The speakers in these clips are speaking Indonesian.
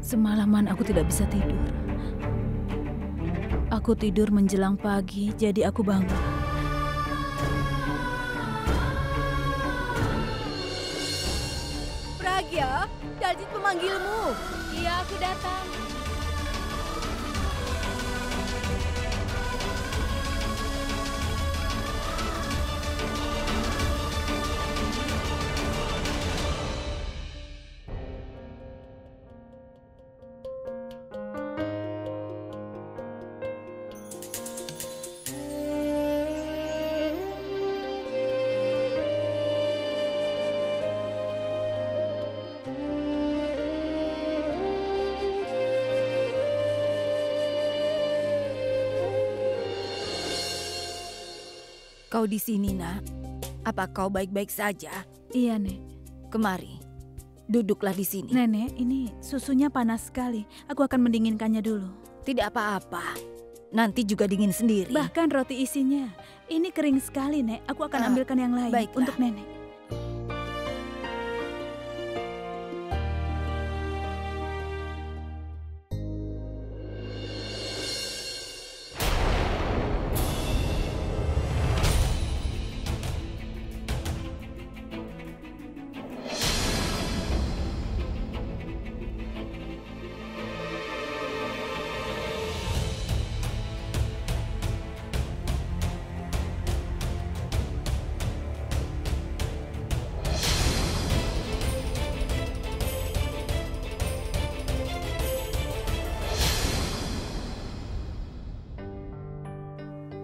Semalaman aku tidak bisa tidur. Aku tidur menjelang pagi, jadi aku bangun. Pragya, Daljit memanggilmu. Iya, aku datang. Kau di sini, Nak. Apa kau baik-baik saja? Iya, Nek. Kemari, duduklah di sini. Nenek, ini susunya panas sekali. Aku akan mendinginkannya dulu. Tidak apa-apa. Nanti juga dingin sendiri. Bahkan roti isinya. Ini kering sekali, Nek. Aku akan ambilkan yang lain baiklah. untuk Nenek.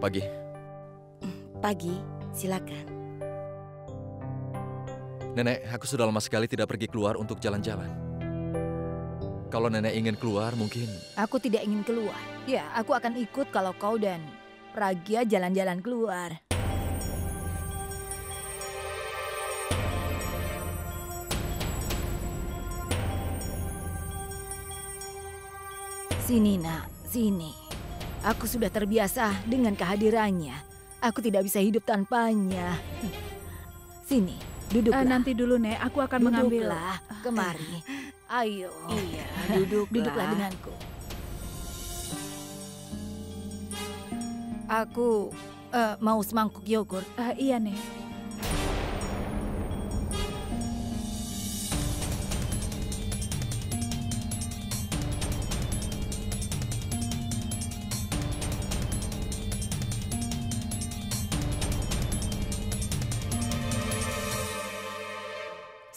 Pagi. Pagi, silakan. Nenek, aku sudah lama sekali tidak pergi keluar untuk jalan-jalan. Kalau nenek ingin keluar, mungkin... Aku tidak ingin keluar. Ya, aku akan ikut kalau kau dan Pragya jalan-jalan keluar. Sini, Nak. Sini. Aku sudah terbiasa dengan kehadirannya. Aku tidak bisa hidup tanpanya. Sini, duduklah. Nanti dulu, Nek. Aku akan mengambil. Duduklah, kemari. Ayo. Iya, Duduklah denganku. Aku mau semangkuk yogurt. Iya, Nek.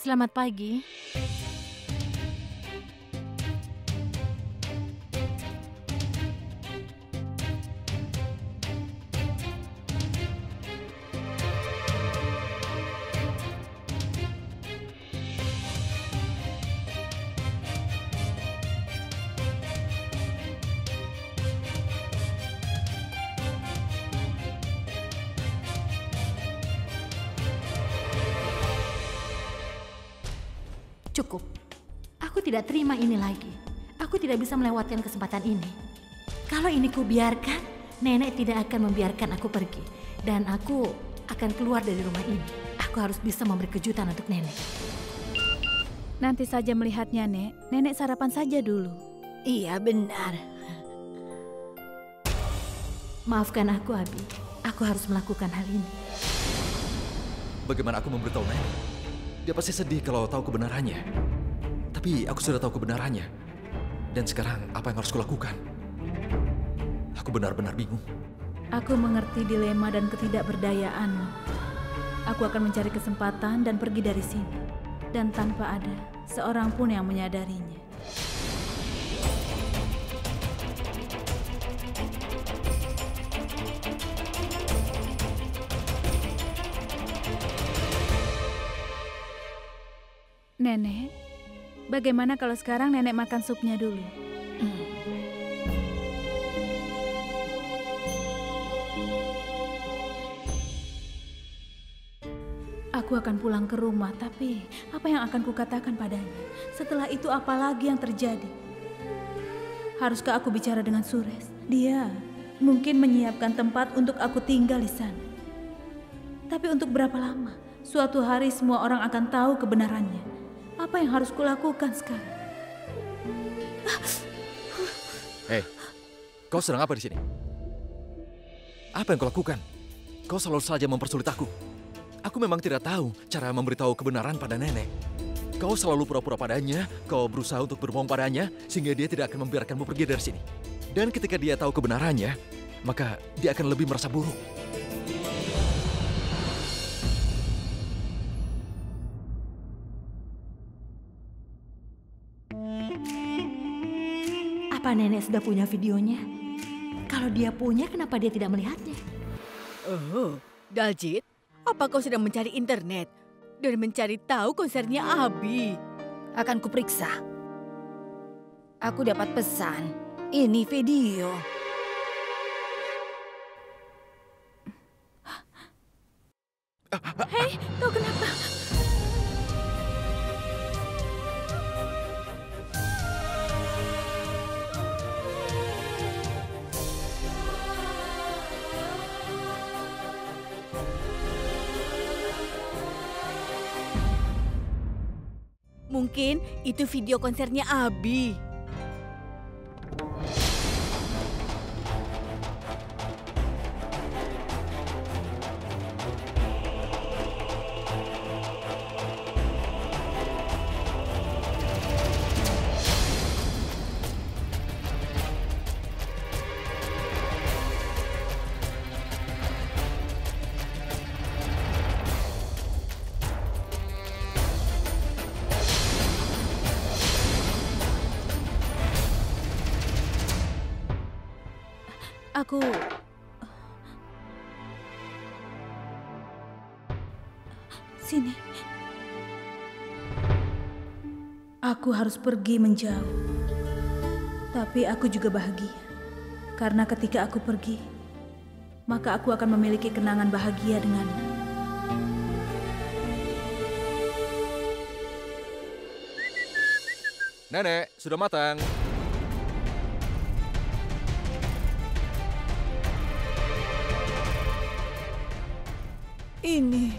Selamat pagi. Cukup. Aku tidak terima ini lagi. Aku tidak bisa melewatkan kesempatan ini. Kalau ini kubiarkan, nenek tidak akan membiarkan aku pergi. Dan aku akan keluar dari rumah ini. Aku harus bisa memberi kejutan untuk nenek. Nanti saja melihatnya, Nek. Nenek sarapan saja dulu. Iya, benar. Maafkan aku, Abi. Aku harus melakukan hal ini. Bagaimana aku memberitahu nenek? Dia pasti sedih kalau tahu kebenarannya. Tapi aku sudah tahu kebenarannya. Dan sekarang apa yang harus kulakukan? Aku benar-benar bingung. Aku mengerti dilema dan ketidakberdayaanmu. Aku akan mencari kesempatan dan pergi dari sini. Dan tanpa ada seorang pun yang menyadarinya. Nenek, bagaimana kalau sekarang nenek makan supnya dulu? Aku akan pulang ke rumah, tapi apa yang akan kukatakan padanya? Setelah itu apa lagi yang terjadi? Haruskah aku bicara dengan Suresh? Dia mungkin menyiapkan tempat untuk aku tinggal di sana. Tapi untuk berapa lama? Suatu hari semua orang akan tahu kebenarannya. Apa yang harus kulakukan sekarang? Hei, kau sedang apa di sini? Apa yang kau lakukan? Kau selalu saja mempersulit aku. Aku memang tidak tahu cara memberitahu kebenaran pada nenek. Kau selalu pura-pura padanya, kau berusaha untuk berbohong padanya, sehingga dia tidak akan membiarkanmu pergi dari sini. Dan ketika dia tahu kebenarannya, maka dia akan lebih merasa buruk. Apa nenek sudah punya videonya? Kalau dia punya, kenapa dia tidak melihatnya? Oh, Daljit, apa kau sedang mencari internet dan mencari tahu konsernya Abi? Akan kuperiksa. Aku dapat pesan. Ini video. Hei, kau kenapa? Mungkin itu video konsernya Abi. Aku... Sini. Aku harus pergi menjauh. Tapi aku juga bahagia. Karena ketika aku pergi, maka aku akan memiliki kenangan bahagia denganmu. Nenek, sudah matang. Ini.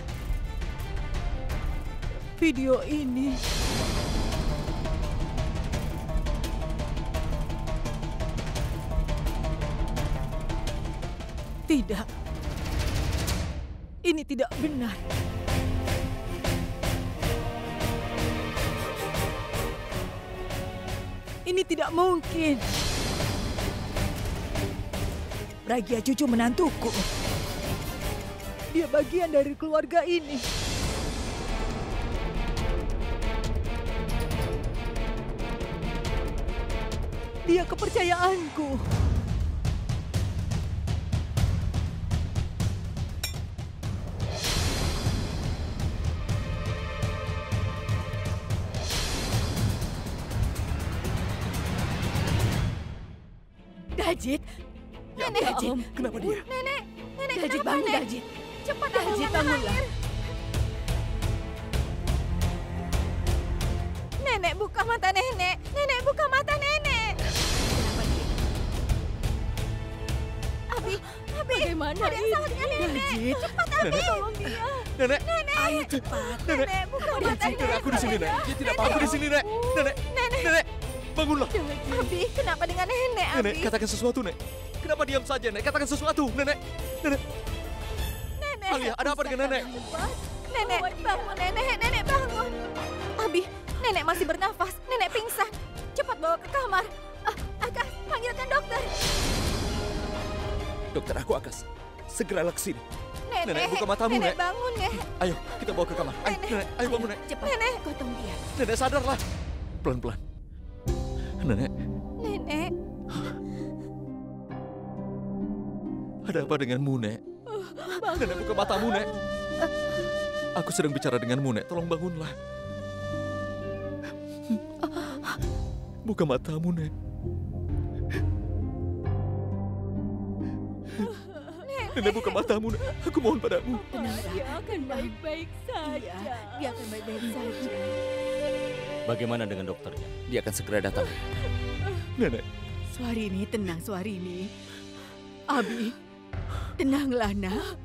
Video ini. Tidak. Ini tidak benar. Ini tidak mungkin. Pragia cucu menantuku. Dia bagian dari keluarga ini. Dia kepercayaanku. Daljit. Nenek, Daljit. Kenapa dia? Nenek Daljit, kenapa, bangun, Nek? Daljit. Cepat Daljit, ambilkan bangunlah. air. Nenek, buka mata nenek. Nenek, buka mata nenek. Abi. Bagaimana ada yang ini? salah dengan nenek. Daljit. Cepat, Abi. Nenek. Tolong dia. Nenek, Ayo cepat. Nenek, buka mata nenek, nenek. aku di sini, Nek. Dia tidak apa-apa di sini, Nek. Nenek, bangunlah. Abi, kenapa dengan nenek, Abi? Nenek, katakan sesuatu, Nek. Kenapa diam saja, Nek? Katakan sesuatu, Nenek. Nenek. Alia, ada apa dengan Nenek? Nenek, bangun, Nenek. Nenek, bangun. Abi, Nenek masih bernafas. Nenek pingsan. Cepat bawa ke kamar. Akas, panggilkan dokter. Dokter, aku Akas. Segeralah ke sini. Nenek, buka matamu, Nenek. Nek. Bangun, Nek. Ayo, kita bawa ke kamar. Ayo, Nenek, ayo bangun, Nek. Cepat. Nenek. Gotong dia. Nenek, sadarlah. Pelan-pelan. Nenek, Nenek. ada apa denganmu, Nek? Nenek, buka matamu, Nek. Aku sedang bicara denganmu, Nek. Tolong bangunlah. Buka matamu, Nek. Nenek, buka matamu, Nek. Aku mohon padamu. Dia akan baik-baik saja. Dia akan baik-baik saja. Bagaimana dengan dokternya? Dia akan segera datang. Nenek, Suarini, tenang Suarini. Abi, tenanglah nak.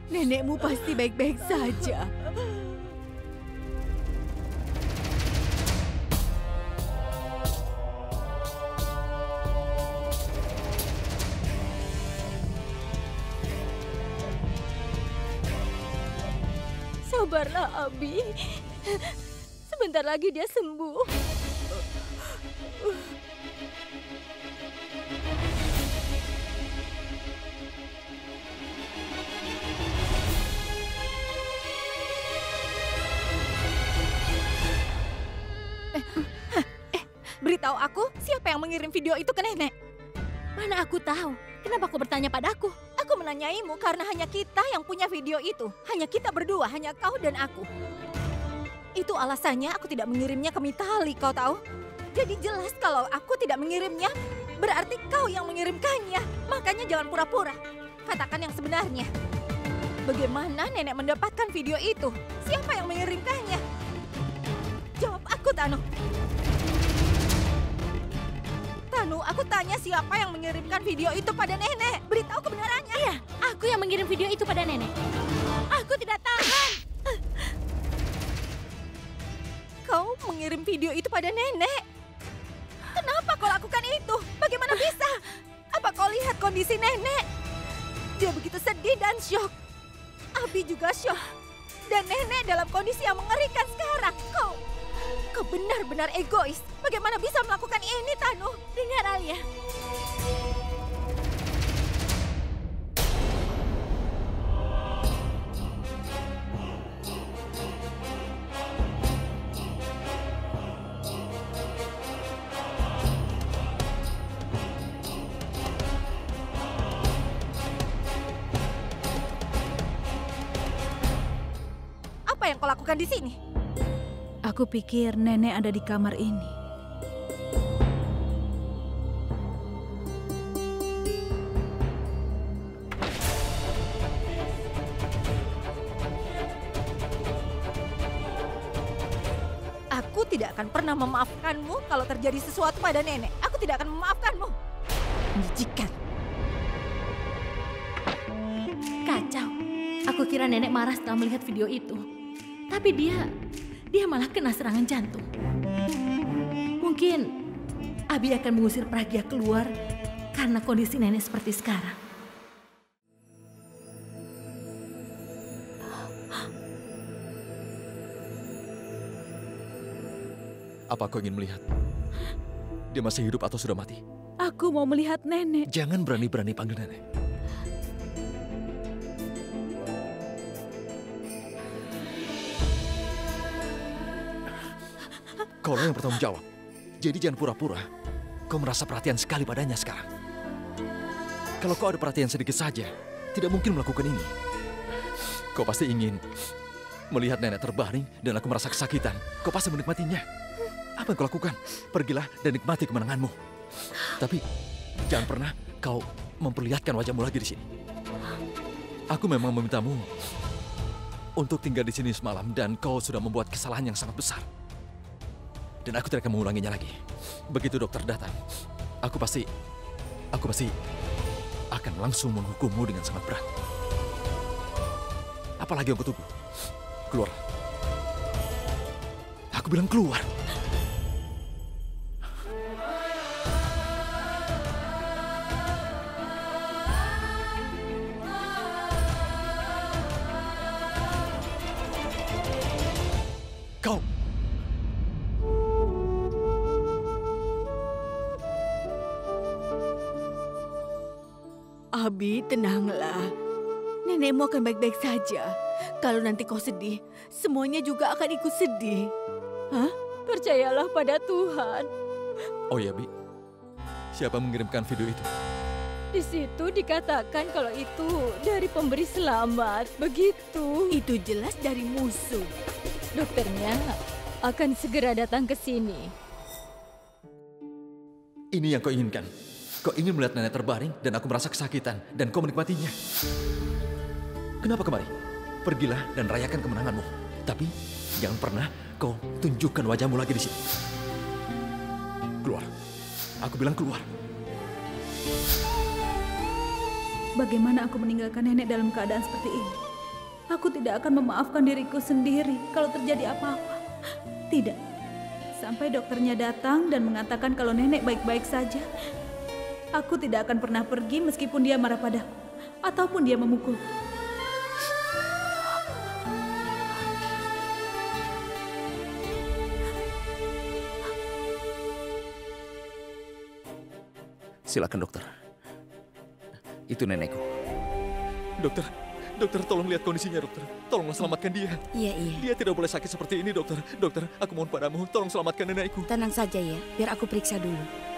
Nenekmu pasti baik-baik saja. sabarlah, Abi. Sebentar lagi dia sembuh. Beritahu aku, siapa yang mengirim video itu ke nenek? Mana aku tahu? Kenapa kau bertanya padaku? Aku menanyaimu karena hanya kita yang punya video itu. Hanya kita berdua, hanya kau dan aku. Itu alasannya aku tidak mengirimnya ke Mitali, kau tahu? Jadi jelas kalau aku tidak mengirimnya, berarti kau yang mengirimkannya. Makanya jangan pura-pura. Katakan yang sebenarnya. Bagaimana nenek mendapatkan video itu? Siapa yang mengirimkannya? Jawab aku, Tanu. Tanu, aku tanya siapa yang mengirimkan video itu pada nenek. Beritahu kebenarannya. Iya, aku yang mengirim video itu pada nenek. Aku tidak tahan. Kau mengirim video itu pada nenek. Kenapa kau lakukan itu? Bagaimana bisa? Apa kau lihat kondisi nenek? Dia begitu sedih dan syok. Abi juga syok. Dan nenek dalam kondisi yang mengerikan sekarang. Kau benar-benar egois. Bagaimana bisa melakukan ini, Tanu? Dengar, Alia. Apa yang kau lakukan di sini? Aku pikir nenek ada di kamar ini. Aku tidak akan pernah memaafkanmu kalau terjadi sesuatu pada nenek. Aku tidak akan memaafkanmu. Menjijikan. Kacau. Aku kira nenek marah setelah melihat video itu. Tapi dia malah kena serangan jantung. Mungkin Abi akan mengusir Pragya keluar karena kondisi nenek seperti sekarang. Apa kau ingin melihat? Dia masih hidup atau sudah mati? Aku mau melihat nenek. Jangan berani-berani panggil nenek. Kaulah yang bertanggung jawab. Jadi jangan pura-pura. Kau merasa perhatian sekali padanya sekarang. Kalau kau ada perhatian sedikit saja, tidak mungkin melakukan ini. Kau pasti ingin melihat nenek terbaring dan aku merasa kesakitan. Kau pasti menikmatinya. Apa yang kau lakukan? Pergilah dan nikmati kemenanganmu. Tapi jangan pernah kau memperlihatkan wajahmu lagi di sini. Aku memang memintamu untuk tinggal di sini semalam dan kau sudah membuat kesalahan yang sangat besar. Dan aku tidak akan mengulanginya lagi. Begitu dokter datang, aku pasti akan langsung menghukummu dengan sangat berat. Apalagi yang kau tunggu? Keluar. Aku bilang keluar. Kau. Abi, tenanglah. Nenekmu akan baik-baik saja. Kalau nanti kau sedih, semuanya juga akan ikut sedih. Hah? Percayalah pada Tuhan. Oh ya, Bi. Siapa mengirimkan video itu? Di situ dikatakan kalau itu dari pemberi selamat. Begitu. Itu jelas dari musuh. Dokternya akan segera datang ke sini. Ini yang kau inginkan. Kau ingin melihat nenek terbaring dan aku merasa kesakitan dan kau menikmatinya. Kenapa kemari? Pergilah dan rayakan kemenanganmu. Tapi jangan pernah kau tunjukkan wajahmu lagi di sini. Keluar. Aku bilang keluar. Bagaimana aku meninggalkan nenek dalam keadaan seperti ini? Aku tidak akan memaafkan diriku sendiri kalau terjadi apa-apa. Tidak. Sampai dokternya datang dan mengatakan kalau nenek baik-baik saja, aku tidak akan pernah pergi meskipun dia marah padaku ataupun dia memukul. Silakan dokter. Itu nenekku. Dokter, tolong lihat kondisinya, dokter. Tolong selamatkan dia. Iya. Dia tidak boleh sakit seperti ini, dokter. Dokter, aku mohon padamu, tolong selamatkan nenekku. Tenang saja ya, biar aku periksa dulu.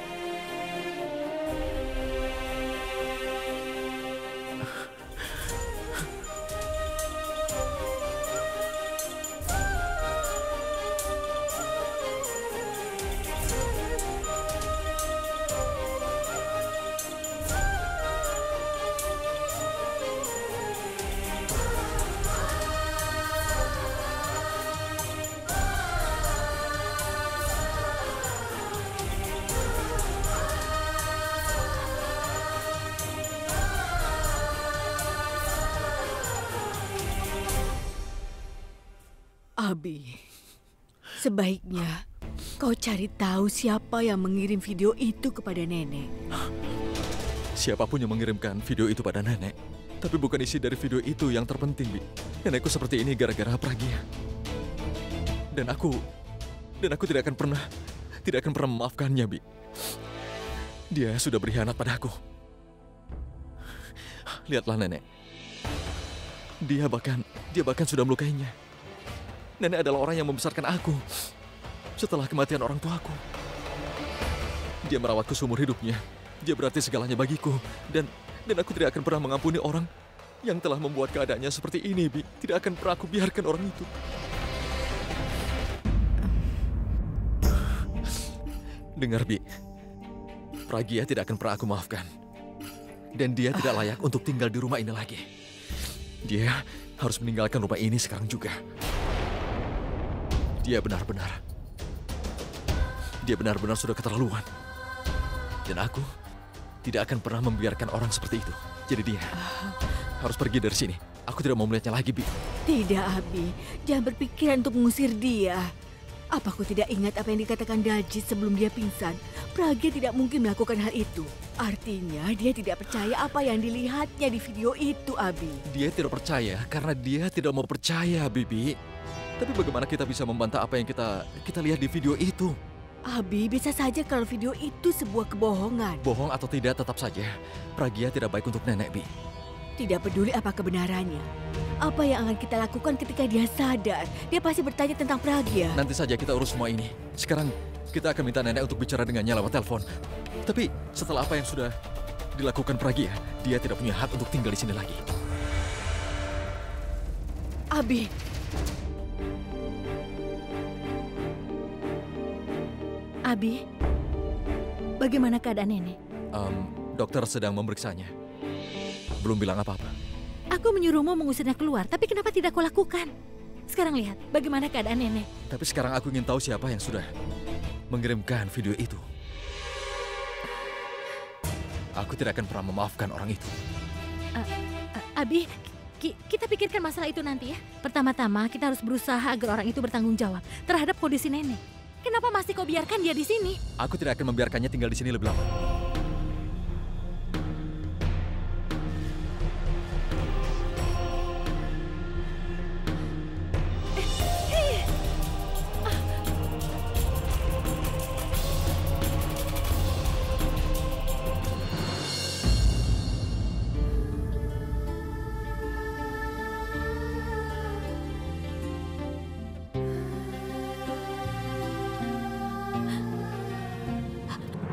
Abi, sebaiknya kau cari tahu siapa yang mengirim video itu kepada nenek. Siapapun yang mengirimkan video itu pada nenek, tapi bukan isi dari video itu yang terpenting, Bi. Nenekku seperti ini gara-gara Pragya. Dan aku tidak akan pernah memaafkannya, Bi. Dia sudah berkhianat padaku. Lihatlah nenek. Dia bahkan sudah melukainya. Nenek adalah orang yang membesarkan aku setelah kematian orang tuaku. Dia merawatku seumur hidupnya. Dia berarti segalanya bagiku. Dan aku tidak akan pernah mengampuni orang yang telah membuat keadaannya seperti ini, Bi. Tidak akan pernah aku biarkan orang itu. Dengar, Bi. Pragya tidak akan pernah aku maafkan. Dan dia tidak layak untuk tinggal di rumah ini lagi. Dia harus meninggalkan rumah ini sekarang juga. Dia benar-benar sudah keterlaluan. Dan aku tidak akan pernah membiarkan orang seperti itu. Jadi dia harus pergi dari sini. Aku tidak mau melihatnya lagi, Bi. Tidak, Abi. Jangan berpikiran untuk mengusir dia. Apa kau tidak ingat apa yang dikatakan Daljit sebelum dia pingsan? Pragya tidak mungkin melakukan hal itu. Artinya dia tidak percaya apa yang dilihatnya di video itu, Abi. Dia tidak percaya karena dia tidak mau percaya, Bibi. Tapi bagaimana kita bisa membantah apa yang kita lihat di video itu? Abi, bisa saja kalau video itu sebuah kebohongan. Bohong atau tidak, tetap saja Pragya tidak baik untuk nenek, Bi. Tidak peduli apa kebenarannya. Apa yang akan kita lakukan ketika dia sadar? Dia pasti bertanya tentang Pragya. Nanti saja kita urus semua ini. Sekarang kita akan minta nenek untuk bicara dengannya lewat telepon. Tapi setelah apa yang sudah dilakukan Pragya, dia tidak punya hak untuk tinggal di sini lagi. Abi. Abi, bagaimana keadaan nenek? Dokter sedang memeriksanya. Belum bilang apa-apa. Aku menyuruhmu mengusirnya keluar, tapi kenapa tidak kau lakukan? Sekarang lihat, bagaimana keadaan nenek. Tapi sekarang aku ingin tahu siapa yang sudah mengirimkan video itu. Aku tidak akan pernah memaafkan orang itu. Abi, kita pikirkan masalah itu nanti ya. Pertama-tama kita harus berusaha agar orang itu bertanggung jawab terhadap kondisi nenek. Kenapa masih kau biarkan dia di sini? Aku tidak akan membiarkannya tinggal di sini lebih lama.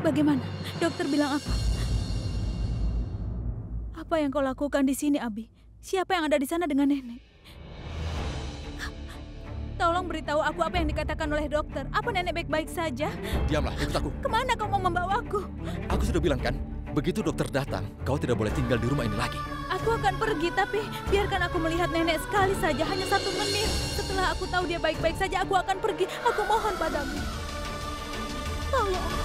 Bagaimana? Dokter bilang apa? Apa yang kau lakukan di sini, Abi? Siapa yang ada di sana dengan nenek? Tolong beritahu aku apa yang dikatakan oleh dokter. Apa nenek baik-baik saja? Diamlah, ikut aku. Kemana kau mau membawaku? Aku sudah bilang kan, begitu dokter datang, kau tidak boleh tinggal di rumah ini lagi. Aku akan pergi, tapi biarkan aku melihat nenek sekali saja, hanya 1 menit. Setelah aku tahu dia baik-baik saja, aku akan pergi. Aku mohon padamu. Tolong.